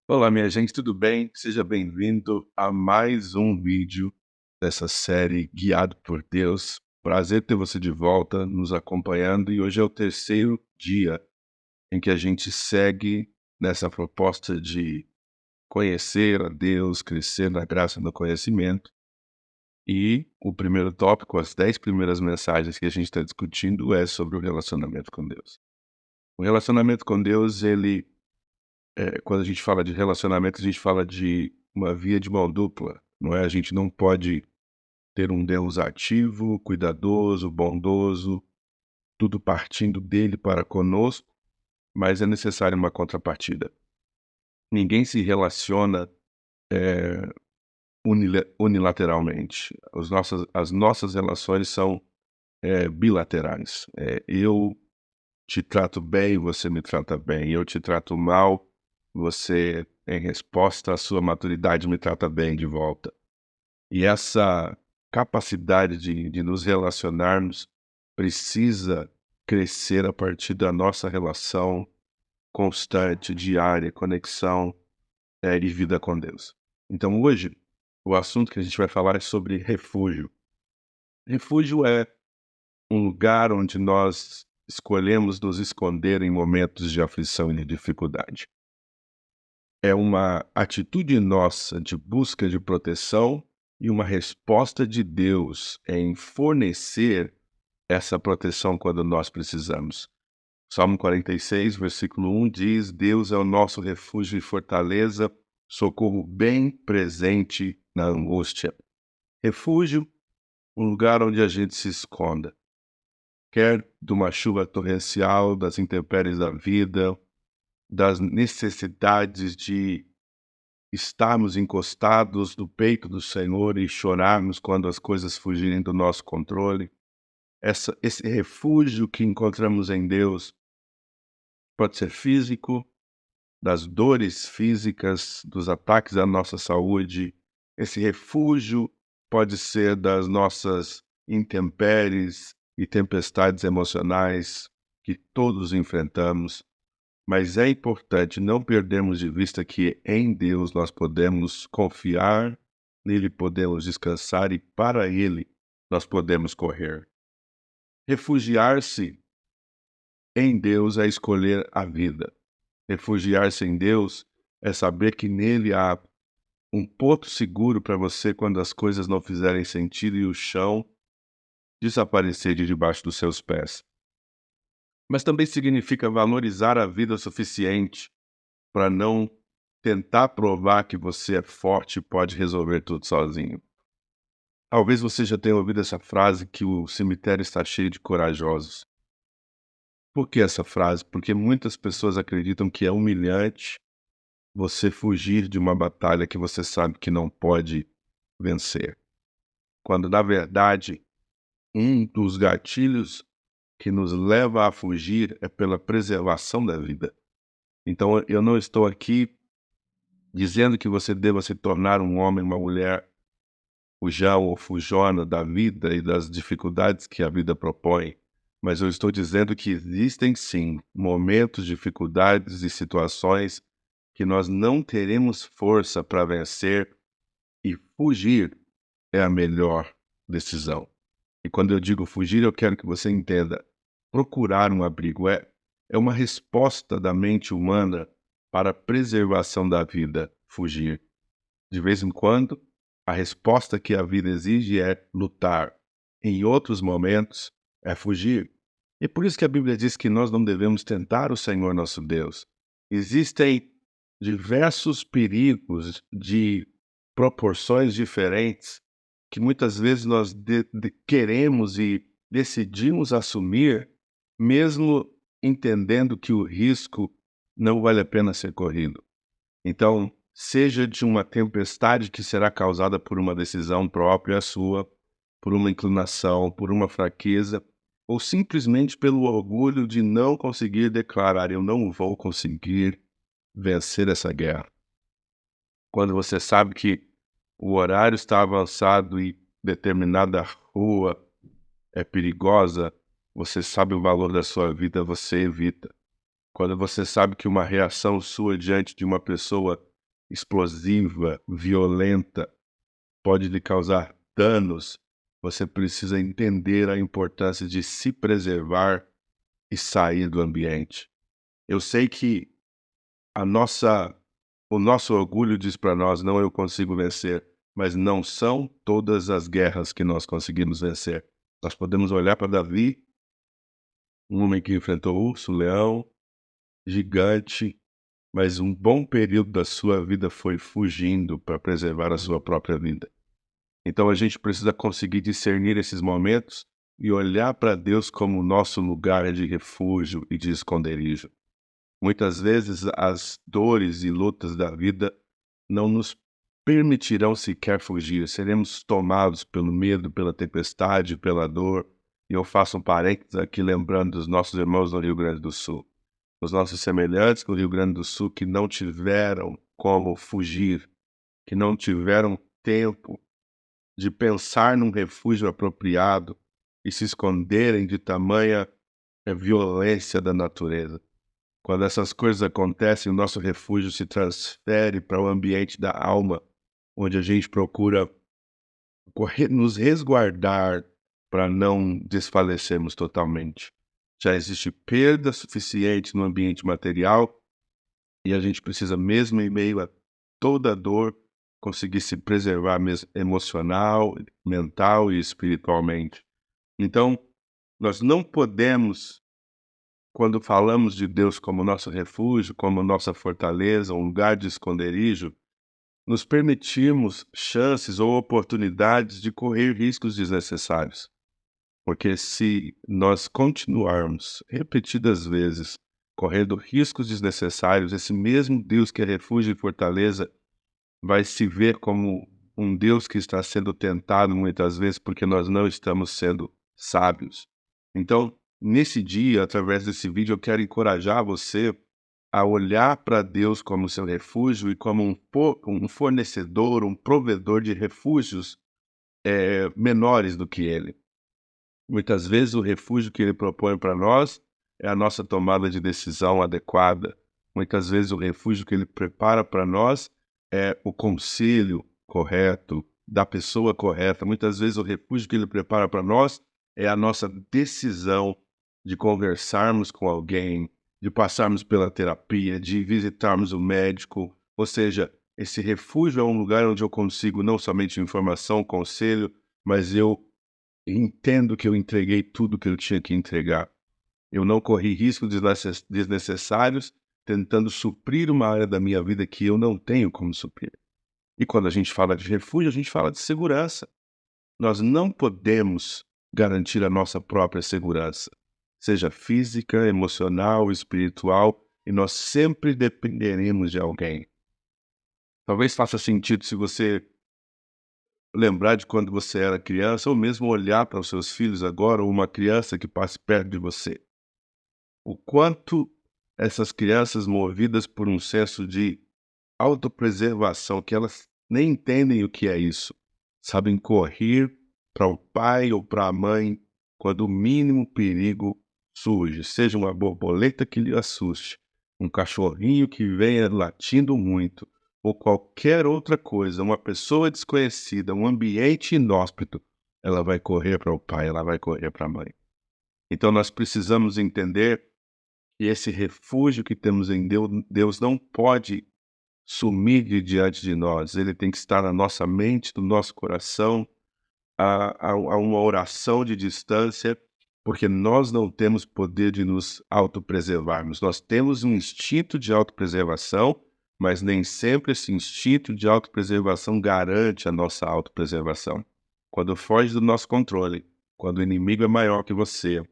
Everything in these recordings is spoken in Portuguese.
Olá, minha gente, tudo bem? Seja bem-vindo a mais um vídeo dessa série Guiado por Deus. Prazer ter você de volta, nos acompanhando, e hoje é o terceiro dia em que a gente segue nessa proposta de conhecer a Deus, crescer na graça e no conhecimento. E o primeiro tópico, as 10 primeiras mensagens que a gente está discutindo é sobre o relacionamento com Deus. O relacionamento com Deus, quando a gente fala de relacionamento, a gente fala de uma via de mão dupla, não é? A gente não pode ter um Deus ativo, cuidadoso, bondoso, tudo partindo dele para conosco, mas é necessário uma contrapartida. Ninguém se relaciona eh, unilateralmente. As nossas relações são bilaterais. Eu te trato bem, você me trata bem. Eu te trato mal, você, em resposta à sua maturidade, me trata bem de volta. E essa capacidade de nos relacionarmos precisa crescer a partir da nossa relação constante, diária, conexão e vida com Deus. Então hoje, o assunto que a gente vai falar é sobre refúgio. Refúgio é um lugar onde nós escolhemos nos esconder em momentos de aflição e de dificuldade. É uma atitude nossa de busca de proteção e uma resposta de Deus em fornecer essa proteção quando nós precisamos. Salmo 46, versículo 1 diz: Deus é o nosso refúgio e fortaleza, socorro bem presente na angústia. Refúgio, um lugar onde a gente se esconda, quer de uma chuva torrencial, das intempéries da vida, das necessidades de estarmos encostados no peito do Senhor e chorarmos quando as coisas fugirem do nosso controle. Esse refúgio que encontramos em Deus pode ser físico, das dores físicas, dos ataques à nossa saúde. Esse refúgio pode ser das nossas intempéries e tempestades emocionais que todos enfrentamos. Mas é importante não perdermos de vista que em Deus nós podemos confiar, nele podemos descansar e para ele nós podemos correr. Refugiar-se em Deus é escolher a vida. Refugiar-se em Deus é saber que nele há um porto seguro para você quando as coisas não fizerem sentido e o chão desaparecer de debaixo dos seus pés. Mas também significa valorizar a vida o suficiente para não tentar provar que você é forte e pode resolver tudo sozinho. Talvez você já tenha ouvido essa frase que o cemitério está cheio de corajosos. Por que essa frase? Porque muitas pessoas acreditam que é humilhante você fugir de uma batalha que você sabe que não pode vencer. Quando, na verdade, um dos gatilhos que nos leva a fugir é pela preservação da vida. Então, eu não estou aqui dizendo que você deva se tornar um homem, uma mulher fujão ou fujona da vida e das dificuldades que a vida propõe, mas eu estou dizendo que existem sim momentos, dificuldades e situações que nós não teremos força para vencer e fugir é a melhor decisão. E quando eu digo fugir, eu quero que você entenda, procurar um abrigo é uma resposta da mente humana para a preservação da vida, fugir. De vez em quando, a resposta que a vida exige é lutar. Em outros momentos, é fugir. E por isso que a Bíblia diz que nós não devemos tentar o Senhor nosso Deus. Existem diversos perigos de proporções diferentes que muitas vezes nós queremos e decidimos assumir, mesmo entendendo que o risco não vale a pena ser corrido. Então, seja de uma tempestade que será causada por uma decisão própria sua, por uma inclinação, por uma fraqueza, ou simplesmente pelo orgulho de não conseguir declarar: eu não vou conseguir vencer essa guerra. Quando você sabe que o horário está avançado e determinada rua é perigosa, você sabe o valor da sua vida, você evita. Quando você sabe que uma reação sua diante de uma pessoa explosiva, violenta, pode lhe causar danos, você precisa entender a importância de se preservar e sair do ambiente. Eu sei que a nossa o nosso orgulho diz para nós: "Não, eu consigo vencer", mas não são todas as guerras que nós conseguimos vencer. Nós podemos olhar para Davi, um homem que enfrentou urso, leão, gigante, mas um bom período da sua vida foi fugindo para preservar a sua própria vida. Então a gente precisa conseguir discernir esses momentos e olhar para Deus como o nosso lugar de refúgio e de esconderijo. Muitas vezes as dores e lutas da vida não nos permitirão sequer fugir, seremos tomados pelo medo, pela tempestade, pela dor. E eu faço um parênteses aqui lembrando dos nossos irmãos no Rio Grande do Sul, os nossos semelhantes no Rio Grande do Sul que não tiveram como fugir, que não tiveram tempo de pensar num refúgio apropriado e se esconderem de tamanha violência da natureza. Quando essas coisas acontecem, o nosso refúgio se transfere para o ambiente da alma, onde a gente procura nos resguardar para não desfalecermos totalmente. Já existe perda suficiente no ambiente material e a gente precisa, mesmo em meio a toda a dor, conseguir se preservar mesmo emocional, mental e espiritualmente. Então, nós não podemos, quando falamos de Deus como nosso refúgio, como nossa fortaleza, um lugar de esconderijo, nos permitirmos chances ou oportunidades de correr riscos desnecessários. Porque se nós continuarmos repetidas vezes correndo riscos desnecessários, esse mesmo Deus que é refúgio e fortaleza vai se ver como um Deus que está sendo tentado muitas vezes porque nós não estamos sendo sábios. Então, nesse dia, através desse vídeo, eu quero encorajar você a olhar para Deus como seu refúgio e como um fornecedor, um provedor de refúgios menores do que Ele. Muitas vezes o refúgio que Ele propõe para nós é a nossa tomada de decisão adequada. Muitas vezes o refúgio que Ele prepara para nós é o conselho correto, da pessoa correta. Muitas vezes o refúgio que Ele prepara para nós é a nossa decisão de conversarmos com alguém, de passarmos pela terapia, de visitarmos o médico. Ou seja, esse refúgio é um lugar onde eu consigo não somente informação, conselho, mas eu entendo que eu entreguei tudo que eu tinha que entregar. Eu não corri riscos desnecessários tentando suprir uma área da minha vida que eu não tenho como suprir. E quando a gente fala de refúgio, a gente fala de segurança. Nós não podemos garantir a nossa própria segurança, seja física, emocional, espiritual, e nós sempre dependeremos de alguém. Talvez faça sentido se você lembrar de quando você era criança, ou mesmo olhar para os seus filhos agora, ou uma criança que passe perto de você. O quanto essas crianças movidas por um senso de autopreservação, que elas nem entendem o que é isso, sabem correr para o pai ou para a mãe quando o mínimo perigo surge, seja uma borboleta que lhe assuste, um cachorrinho que venha latindo muito, ou qualquer outra coisa, uma pessoa desconhecida, um ambiente inóspito, ela vai correr para o pai, ela vai correr para a mãe. Então nós precisamos entender que esse refúgio que temos em Deus, Deus não pode sumir de diante de nós, ele tem que estar na nossa mente, no nosso coração, a uma oração de distância, porque nós não temos poder de nos autopreservarmos. Nós temos um instinto de autopreservação, mas nem sempre esse instinto de autopreservação garante a nossa autopreservação. Quando foge do nosso controle, quando o inimigo é maior que você,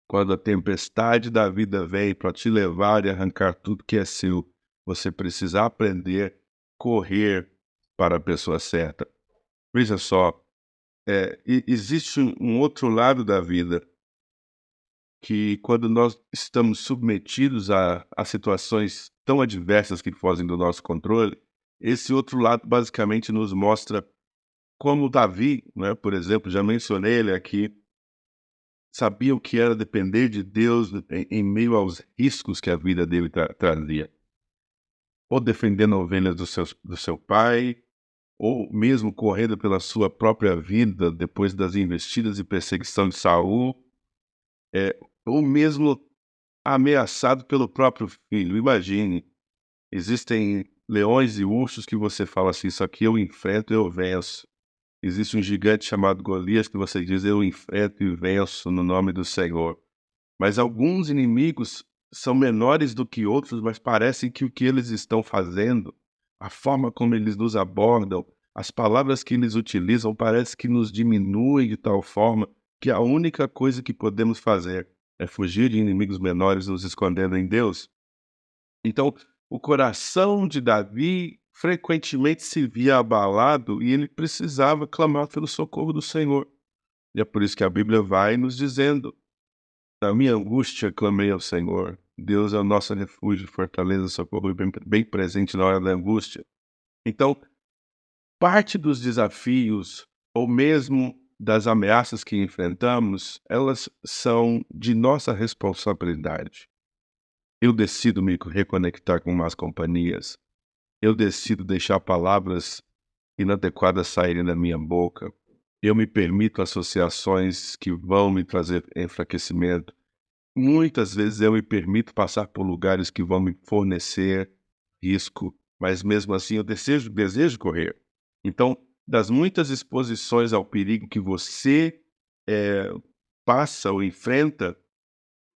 quando a tempestade da vida vem para te levar e arrancar tudo que é seu, você precisa aprender a correr para a pessoa certa. Veja só, existe um outro lado da vida que, quando nós estamos submetidos a situações tão adversas que fogem do nosso controle, esse outro lado basicamente nos mostra como Davi, né, por exemplo, já mencionei ele aqui, sabia o que era depender de Deus em meio aos riscos que a vida dele trazia. Ou defendendo ovelhas do seu pai, ou mesmo correndo pela sua própria vida depois das investidas e perseguição de Saul, ou mesmo ameaçado pelo próprio filho. Imagine, existem leões e ursos que você fala assim: isso aqui eu enfrento e eu venço. Existe um gigante chamado Golias que você diz: eu enfrento e venço no nome do Senhor. Mas alguns inimigos são menores do que outros, mas parecem que o que eles estão fazendo, a forma como eles nos abordam, as palavras que eles utilizam, parece que nos diminuem de tal forma que a única coisa que podemos fazer é fugir de inimigos menores nos escondendo em Deus. Então, o coração de Davi frequentemente se via abalado e ele precisava clamar pelo socorro do Senhor. E é por isso que a Bíblia vai nos dizendo: na minha angústia clamei ao Senhor. Deus é o nosso refúgio, fortaleza, socorro bem presente na hora da angústia. Então, parte dos desafios, ou mesmo das ameaças que enfrentamos, elas são de nossa responsabilidade. Eu decido me reconectar com más companhias. Eu decido deixar palavras inadequadas saírem da minha boca. Eu me permito associações que vão me trazer enfraquecimento. Muitas vezes eu me permito passar por lugares que vão me fornecer risco, mas mesmo assim eu desejo correr. Então, das muitas exposições ao perigo que você eh, passa ou enfrenta,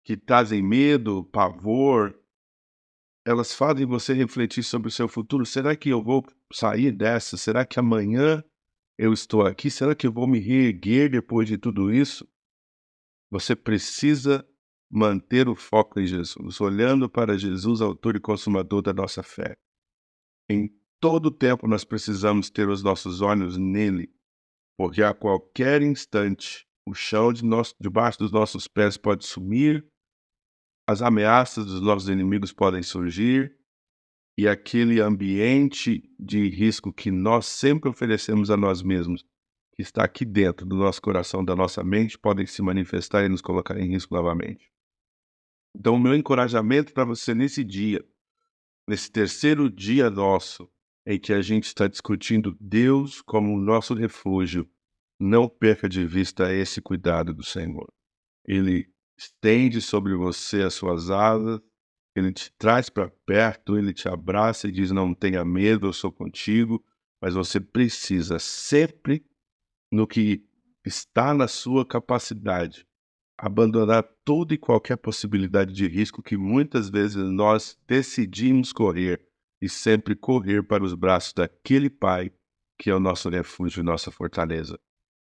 que trazem medo, pavor, elas fazem você refletir sobre o seu futuro. Será que eu vou sair dessa? Será que amanhã eu estou aqui? Será que eu vou me reerguer depois de tudo isso? Você precisa manter o foco em Jesus, olhando para Jesus, autor e consumador da nossa fé. Em todo tempo nós precisamos ter os nossos olhos nele, porque a qualquer instante o chão debaixo dos nossos pés pode sumir, as ameaças dos nossos inimigos podem surgir, e aquele ambiente de risco que nós sempre oferecemos a nós mesmos, que está aqui dentro do nosso coração, da nossa mente, podem se manifestar e nos colocar em risco novamente. Então, o meu encorajamento para você nesse dia, nesse terceiro dia nosso, em que a gente está discutindo Deus como o nosso refúgio, não perca de vista esse cuidado do Senhor. Ele estende sobre você as suas asas, ele te traz para perto, ele te abraça e diz: não tenha medo, eu sou contigo, mas você precisa sempre, no que está na sua capacidade, abandonar toda e qualquer possibilidade de risco que muitas vezes nós decidimos correr e sempre correr para os braços daquele Pai que é o nosso refúgio e nossa fortaleza.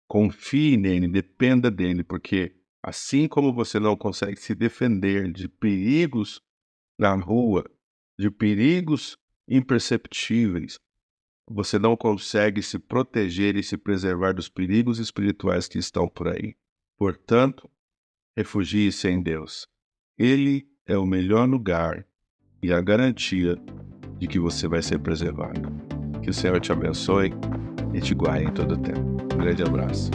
Confie nele, dependa dele, porque assim como você não consegue se defender de perigos na rua, de perigos imperceptíveis, você não consegue se proteger e se preservar dos perigos espirituais que estão por aí. Portanto, refugie-se em Deus. Ele é o melhor lugar e a garantia de que você vai ser preservado. Que o Senhor te abençoe e te guarde em todo o tempo. Um grande abraço.